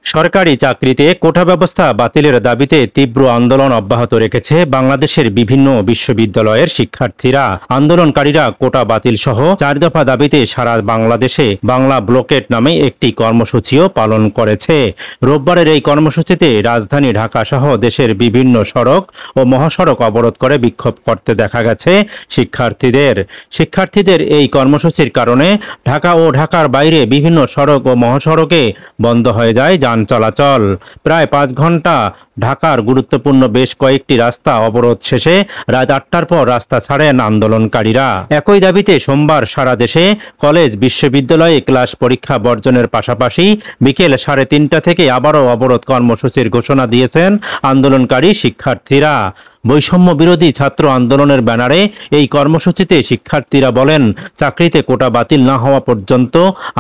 সরকারি চাকরিতে কোটা ব্যবস্থা বাতিলের দাবিতে তীব্র আন্দোলন অব্যাহত রেখেছে বাংলাদেশের বিভিন্ন বিশ্ববিদ্যালয়ের শিক্ষার্থীরা। আন্দোলনকারীরা কোটা বাতিল সহ 4 দফা দাবিতে সারা বাংলাদেশে বাংলা ব্লকেট নামে একটি কর্মসূচিও পালন করেছে। রোববারের এই কর্মসূচিতে রাজধানী ঢাকা সহ দেশের বিভিন্ন সড়ক ও মহাসড়ক অবরোধ করে বিক্ষোভ করতে দেখা গেছে শিক্ষার্থীদের এই কর্মসূচির কারণে ঢাকা ও ঢাকার বাইরে বিভিন্ন সড়ক ও মহাসড়কে বন্ধ হয়ে যায় যান চলাচল। প্রায় 5 ঘন্টা ঢাকার গুরুত্বপূর্ণ বেশ কয়েকটি রাস্তা অবরোধ শেষে রাত 8টার পর রাস্তা ছাড়েন আন্দোলনকারীরা। একই দাবিতে সোমবার সারা দেশে কলেজ বিশ্ববিদ্যালয়ে ক্লাস পরীক্ষা বর্জনের পাশাপাশি বিকেল 3:30 থেকে আবারও অবরোধ কর্মসূচির ঘোষণা দিয়েছেন আন্দোলনকারী শিক্ষার্থীরা। বৈষম্য বিরোধী ছাত্র আন্দোলনের ব্যানারে এই কর্মসূচিতে শিক্ষার্থীরা বলেন, চাকরিতে কোটা বাতিল না হওয়া পর্যন্ত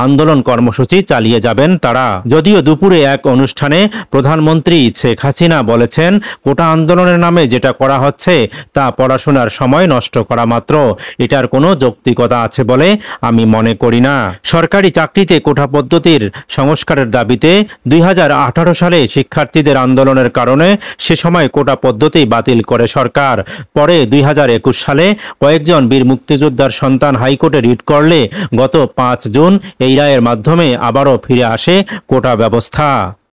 আন্দোলন কর্মসূচি চালিয়ে যাবেন তারা। যদিও দুপুরে এক অনুষ্ঠানে প্রধানমন্ত্রী শেখ হাসিনা বলেছেন, কোটা আন্দোলনের নামে যেটা করা হচ্ছে তা পড়াশোনার সময় নষ্ট করা মাত্র, এটার কোনো যৌক্তিকতা আছে বলে আমি মনে করি না। সরকারি চাকরিতে কোটা পদ্ধতির সংস্কারের দাবিতে 2018 সালে শিক্ষার্থীদের আন্দোলনের কারণে সে সময় কোটা পদ্ধতি বাতিল করে সরকার। পরে 2021 সালে কয়েকজন বীর মুক্তিযোদ্ধার সন্তান হাইকোর্টে রিট করলে গত 5 জুন এই রায়ের মাধ্যমে আবারও ফিরে আসে কোটা ব্যবস্থা।